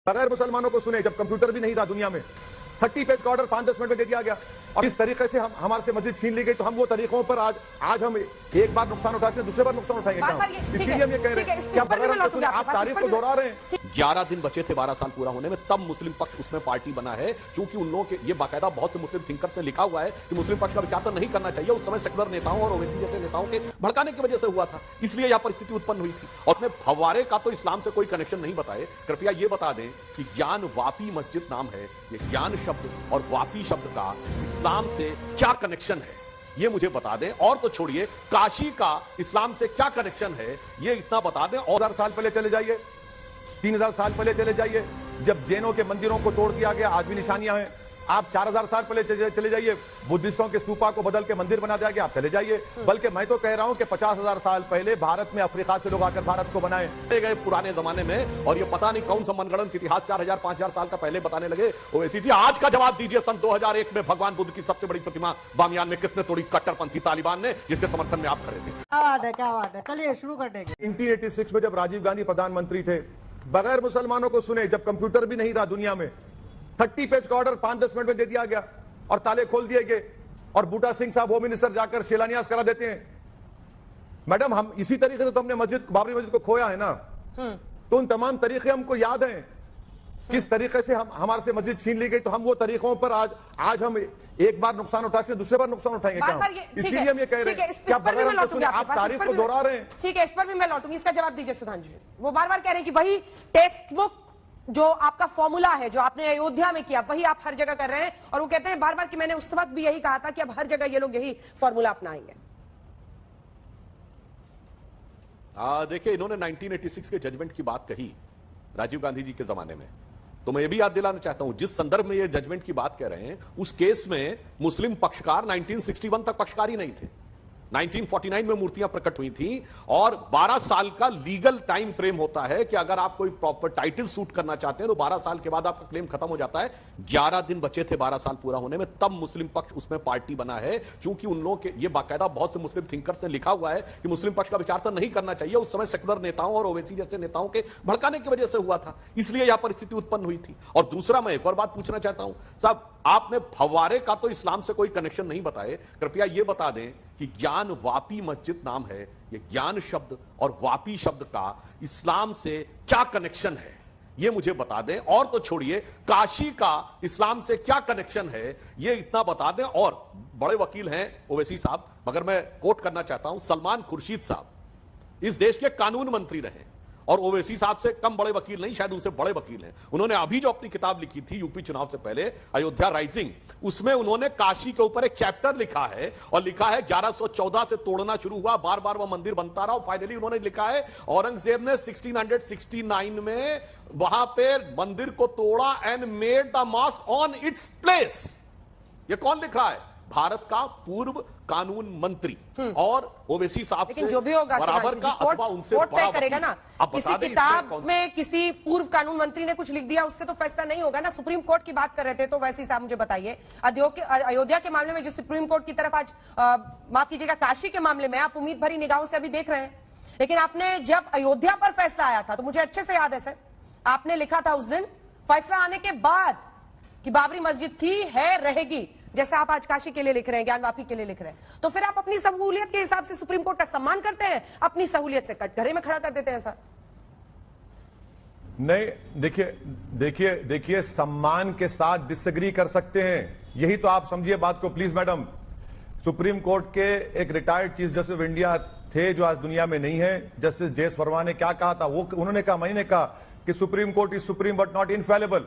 बगैर मुसलमानों को सुने, जब कंप्यूटर भी नहीं था दुनिया में, 30 पेज का ऑर्डर 5-10 मिनट में दे दिया गया। और इस तरीके से हमारे से मस्जिद छीन ली गई, तो हम वो तरीकों पर आज हम एक बार नुकसान उठाते हैं, दूसरे बार नुकसान उठाएंगे क्या? इसीलिए हम ये कह रहे हैं कि बगैर हम सुने आप तारीफ को दोहरा रहे हैं। 11 दिन बचे थे 12 साल पूरा होने में, तब मुस्लिम पक्ष उसमें पार्टी बना है, क्योंकि उन लोगों के ये बाकायदा बहुत से मुस्लिम थिंकर्स ने लिखा हुआ है कि मुस्लिम पक्ष का विचार तो नहीं करना चाहिए। उस समय सेकुलर नेताओं और ओवैसी जैसे नेताओं के भड़काने की वजह से हुआ था, इसलिए यह परिस्थिति उत्पन्न हुई थी। और अपने फव्वारे का तो इस्लाम से कोई कनेक्शन नहीं बताए। कृपया ये बता दें कि ज्ञान वापी मस्जिद नाम है, ये ज्ञान शब्द और वापी शब्द का इस्लाम से क्या कनेक्शन है, ये मुझे बता दें। और तो छोड़िए, काशी का इस्लाम से क्या कनेक्शन है, ये इतना बता दें। और 1000 साल पहले चले जाइए, 3000 साल पहले चले जाइए, जब जैनों के मंदिरों को तोड़ दिया गया, आज भी निशानियां हैं। आप 4000 साल पहले चले जाइए, बुद्धिस्टों के स्तूपा को बदल के मंदिर बना दिया गया, आप चले जाइए। बल्कि मैं तो कह रहा हूं कि 50,000 साल पहले भारत में अफ्रीका से लोग आकर भारत को बनाए गए पुराने जमाने में। और ये पता नहीं कौन सा मनगढ़ंत इतिहास 4000-5000 साल का पहले बताने लगे। ओवैसी जी, आज का जवाब दीजिए, सन 2001 में भगवान बुद्ध की सबसे बड़ी प्रतिमा बामियान में किसने तोड़ी? कट्टरपंथी तालिबान ने, जिसके समर्थन में आप खड़े थे। क्या बात है, चलिए शुरू कर देंगे। 1986 में जब राजीव गांधी प्रधानमंत्री थे, बगैर मुसलमानों को सुने, जब कंप्यूटर भी नहीं था दुनिया में, 30 पेज का ऑर्डर 5-10 मिनट में दे दिया गया और ताले खोल दिए गए। और बूटा सिंह साहब होम मिनिस्टर जाकर शिलान्यास करा देते हैं। मैडम, हम इसी तरीके से तो हमने बाबरी मस्जिद को खोया है ना। तो उन तमाम तरीके हमको याद हैं, किस तरीके से हमारे से मस्जिद छीन ली गई। तो हम वो तरीकों पर आज हम एक बार नुकसान उठाते हैं, दूसरे बार नुकसान उठाएंगे क्या? इसीलिए हम ये कह रहे हैं कि बगैर हम सुने आप तारीफ को दोहरा रहे हैं। ठीक है, इस पर भी मैं लौटूंगी। इसका जवाब दीजिए सुधांशु जी। वो बार बार कह रहे हैं कि वही टेक्स्ट बुक जो आपका फॉर्मूला है, जो आपने अयोध्या में किया, वही आप हर जगह कर रहे हैं। और वो कहते हैं बार बार कि मैंने उस वक्त भी यही कहा था कि अब हर जगह ये लोग यही फॉर्मूला अपनाएंगे। देखिए, इन्होंने 1986 के जजमेंट की बात कही राजीव गांधी जी के जमाने में, तो मैं ये भी याद दिलाना चाहता हूं, जिस संदर्भ में ये जजमेंट की बात कह रहे हैं, उस केस में मुस्लिम पक्षकार 1961 तक पक्षकार ही नहीं थे। 1949 में मूर्तियां प्रकट हुई थी। और 12 साल का लीगल टाइम फ्रेम होता है कि अगर आप कोई प्रॉपर टाइटल सूट करना चाहते हैं तो 12 साल के बाद आपका क्लेम खत्म हो जाता है। 11 दिन बचे थे 12 साल पूरा होने में, तब मुस्लिम पक्ष उसमें पार्टी बना है, क्योंकि उन लोगों के ये बाकायदा बहुत से मुस्लिम थिंकर्स ने लिखा हुआ है कि मुस्लिम पक्ष का विचार तो नहीं करना चाहिए। उस समय सेकुलर नेताओं और ओवैसी जैसे नेताओं के भड़काने की वजह से हुआ था, इसलिए यह परिस्थिति उत्पन्न हुई थी। और दूसरा, मैं एक और बात पूछना चाहता हूं साहब, आपने फव्वारे का तो इस्लाम से कोई कनेक्शन नहीं बताए। कृपया यह बता दें कि ज्ञान वापी मस्जिद नाम है, ये ज्ञान शब्द और वापी शब्द का इस्लाम से क्या कनेक्शन है, ये मुझे बता दें। और तो छोड़िए, काशी का इस्लाम से क्या कनेक्शन है, ये इतना बता दें। और बड़े वकील हैं ओवैसी साहब, मगर मैं कोट करना चाहता हूं, सलमान खुर्शीद साहब इस देश के कानून मंत्री रहे और ओवैसी साहब से कम बड़े वकील नहीं, शायद उनसे बड़े वकील हैं। उन्होंने अभी जो अपनी किताब लिखी थी यूपी चुनाव से पहले, अयोध्या राइजिंग, उसमें उन्होंने काशी के ऊपर एक चैप्टर लिखा है और लिखा है 1114 से तोड़ना शुरू हुआ, बार बार वह मंदिर बनता रहा और फाइनली उन्होंने लिखा है औरंगजेब ने 1669 में वहां पे मंदिर को तोड़ा and made the mosque on its place. ये कौन लिख रहा है? भारत का पूर्व कानून मंत्री और ओवैसी साहब लेकिन जो भी होगा बराबर का अथवा उनसे तय करेगा ना। किसी किताब में किसी पूर्व कानून मंत्री ने कुछ लिख दिया, उससे तो फैसला नहीं होगा ना। सुप्रीम कोर्ट की बात कर रहे थे, तो वैसी साहब मुझे बताइए, अयोध्या के मामले में जो सुप्रीम कोर्ट की तरफ आज माफ कीजिएगा, काशी के मामले में आप उम्मीद भरी निगाहों से अभी देख रहे हैं। लेकिन आपने जब अयोध्या पर फैसला आया था, तो मुझे अच्छे से याद है सर, आपने लिखा था उस दिन फैसला आने के बाद कि बाबरी मस्जिद थी, है, रहेगी, जैसे आप आज काशी के लिए लिख रहे हैं, ज्ञान वापी के लिए लिख रहे हैं। तो फिर आप अपनी सहूलियत के हिसाब से सुप्रीम कोर्ट का सम्मान करते हैं, अपनी सहूलियत से कटघरे में खड़ा कर देते हैं सर? नहीं, देखिए सम्मान के साथ डिसएग्री कर सकते हैं, यही तो आप समझिए बात को प्लीज मैडम। सुप्रीम कोर्ट के एक retired chief justice of India थे जो आज दुनिया में नहीं है, जस्टिस जे.एस. वर्मा ने क्या कहा था, वो उन्होंने कहा, मैंने कहा कि supreme court is supreme but not infallible.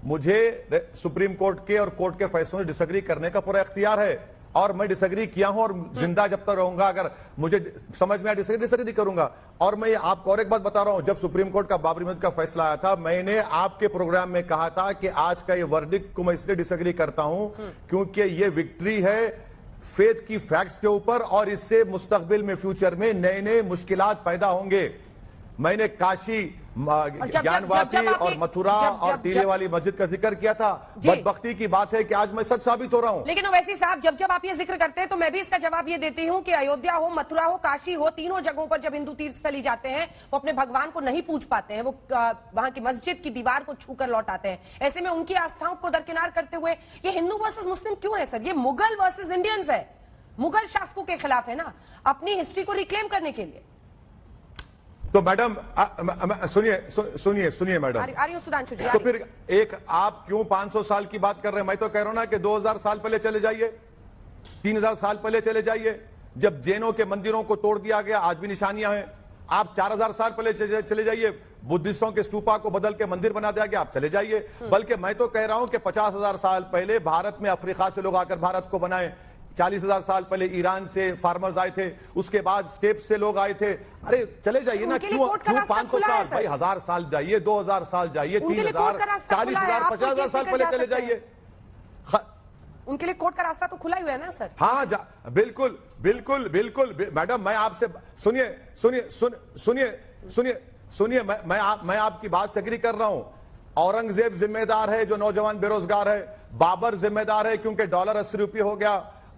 मुझे सुप्रीम कोर्ट के और कोर्ट के फैसलों से डिसएग्री करने का पूरा इख्तियार है और मैं डिसएग्री किया हूं और जिंदा जब तक रहूंगा, अगर मुझे समझ में आया डिसएग्री करूंगा। और मैं आपको और एक बात बता रहा हूं, जब सुप्रीम कोर्ट का बाबरी मस्जिद का फैसला आया था, मैंने आपके प्रोग्राम में कहा था कि आज का ये वर्डिक्ट को मैं इसलिए डिसएग्री करता हूं क्योंकि ये विक्ट्री है फेथ की फैक्ट्स के ऊपर और इससे मुस्तकबिल में फ्यूचर में नए नए मुश्किलात पैदा होंगे। मैंने काशी ज्ञानवापी और मथुरा और टीले वाली मस्जिद का जिक्र किया था। बदबख्ती की बात है कि आज मैं सच साबित हो रहा हूं। लेकिन ओवैसी साहब, जब जब आप ये जिक्र करते हैं तो मैं भी इसका जवाब ये देती हूं कि अयोध्या हो, मथुरा हो, काशी हो, तीनों जगहों पर जब हिंदू तीर्थ स्थली जाते हैं वो अपने भगवान को नहीं पूज पाते हैं, वो वहां की मस्जिद की दीवार को छूकर लौट आते हैं। ऐसे में उनकी आस्थाओं को दरकिनार करते हुए ये हिंदू वर्सेस मुस्लिम क्यों है सर? ये मुगल वर्सेस इंडियंस है, मुगल शासकों के खिलाफ है ना, अपनी हिस्ट्री को रिक्लेम करने के लिए। तो मैडम सुनिए मैडम, आ रही हूं सुधांशु जी। तो फिर एक आप क्यों 500 साल की बात कर रहे हैं? मैं तो कह रहा हूं ना कि 2000 साल पहले चले जाइए, 3000 साल पहले चले जाइए, जब जैनों के मंदिरों को तोड़ दिया गया, आज भी निशानियां हैं। आप 4000 साल पहले चले जाइए, बुद्धिस्टों के स्तूपा को बदल के मंदिर बना दिया गया, आप चले जाइए। बल्कि मैं तो कह रहा हूं कि 50,000 साल पहले भारत में अफ्रीका से लोग आकर भारत को बनाए, 40,000 साल पहले ईरान से फार्मर्स आए थे, उसके बाद स्टेप से लोग आए थे। अरे चले जाइए ना, क्यों 500 साल भाई, 1000 साल जाइए, 2000 साल जाइए, 3000, 40,000, 50,000 साल पहले चले जाइए। उनके लिए कोर्ट का रास्ता तो खुला ही हुआ है ना सर? हाँ बिल्कुल बिल्कुल बिल्कुल मैडम, मैं आपसे सुनिए, मैं आपकी बात से एग्री कर रहा हूं। औरंगजेब जिम्मेदार है जो नौजवान बेरोजगार है, बाबर जिम्मेदार है क्योंकि डॉलर 80 रुपये हो गया,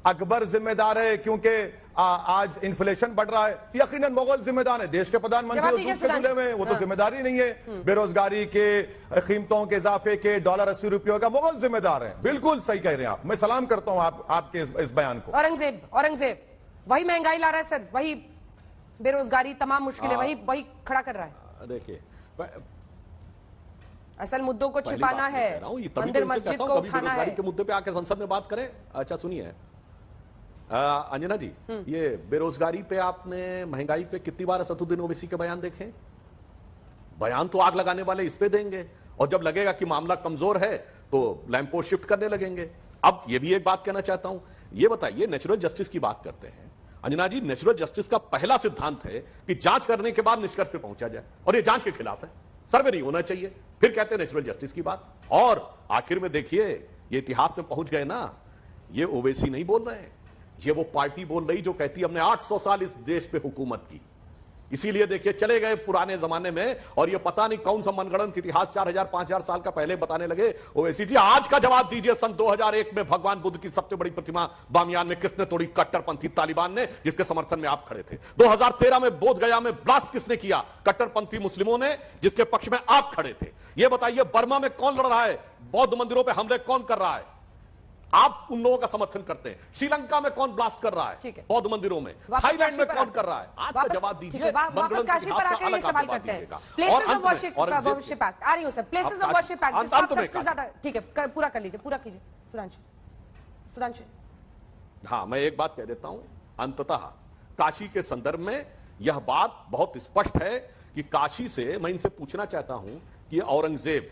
अकबर जिम्मेदार है क्योंकि आज इन्फ्लेशन बढ़ रहा है, यकीनन मुगल जिम्मेदार है, देश के प्रधानमंत्री में वो तो जिम्मेदारी नहीं है, बेरोजगारी के, कीमतों के इजाफे के, डॉलर 80 रुपये का मुगल जिम्मेदार है। बिल्कुल सही कह रहे हैं आप, मैं सलाम करता हूं आपके इस बयान को। औरंगजेब वही महंगाई ला रहा है सर, वही बेरोजगारी, तमाम मुश्किलें वही खड़ा कर रहा है। देखिए, असल मुद्दों को छिपाना है, मंदिर मस्जिद को उठाना है। के मुद्दे पे आके संसद में बात करें। अच्छा सुनिए अंजना जी, ये बेरोजगारी पे आपने, महंगाई पे कितनी बार असदुद्दीन ओवैसी के बयान देखे? बयान तो आग लगाने वाले इस पे देंगे, और जब लगेगा कि मामला कमजोर है तो लैंप पोस्ट शिफ्ट करने लगेंगे। अब ये भी एक बात कहना चाहता हूं, ये बताइए, नेचुरल जस्टिस की बात करते हैं अंजना जी, नेचुरल जस्टिस का पहला सिद्धांत है कि जांच करने के बाद निष्कर्ष पे पहुंचा जाए, और ये जांच के खिलाफ है, सर्वे नहीं होना चाहिए, फिर कहते हैं नेचुरल जस्टिस की बात। और आखिर में देखिए, ये इतिहास में पहुंच गए ना, ये ओवैसी नहीं बोल रहे हैं, ये वो पार्टी बोल रही जो कहती है हमने 800 साल इस देश पे हुकूमत की, इसीलिए देखिए चले गए पुराने जमाने में, और ये पता नहीं कौन सा मनगढ़ंत इतिहास 4000-5000 साल का पहले बताने लगे। ओवैसी जी, आज का जवाब दीजिए, सन 2001 में भगवान बुद्ध की सबसे बड़ी प्रतिमा बामियान में किसने तोड़ी? कट्टरपंथी तालिबान ने, जिसके समर्थन में आप खड़े थे। 2013 में बोधगया में ब्लास्ट किसने किया? कट्टरपंथी मुस्लिमों ने, जिसके पक्ष में आप खड़े थे। यह बताइए, बर्मा में कौन लड़ रहा है? बौद्ध मंदिरों पर हमले कौन कर रहा है? आप उन लोगों का समर्थन करते हैं। श्रीलंका में कौन ब्लास्ट कर रहा है? बौद्ध मंदिरों में। थाईलैंड में कौन कर रहा है? आज का जवाब दीजिए। वापस काशी पर आकर सवाल करते हैं। प्लेसेस ऑफ वर्शिप एक्ट आ रही हूं sir, places of worship act सबसे ज्यादा, ठीक है, पूरा कर लीजिए, पूरा कीजिए सुधांशु। हाँ, मैं एक बात कह देता हूं, अंततः काशी के संदर्भ में यह बात बहुत स्पष्ट है कि काशी से मैं इनसे पूछना चाहता हूं कि औरंगजेब,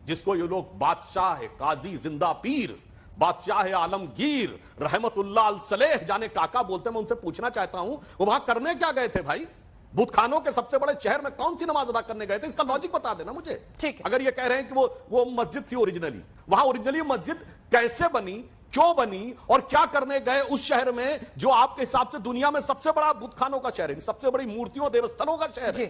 जिसको ये लोग बादशाह है, काजी, जिंदा पीर, बादशाह आलमगीर, रहमतुल्लाह अल सलेह जाने काका बोलते हैं, मैं उनसे पूछना चाहता हूं वो वहां करने क्या गए थे भाई? बुतखानों के सबसे बड़े शहर में कौन सी नमाज अदा करने गए थे? इसका लॉजिक बता देना मुझे। ठीक है। अगर ये कह रहे हैं कि वो मस्जिद थी ओरिजिनली, वहां ओरिजिनली मस्जिद कैसे बनी, क्यों बनी, और क्या करने गए उस शहर में जो आपके हिसाब से दुनिया में सबसे बड़ा बुतखानों का शहर है, सबसे बड़ी मूर्तियों देवस्थलों का शहर है?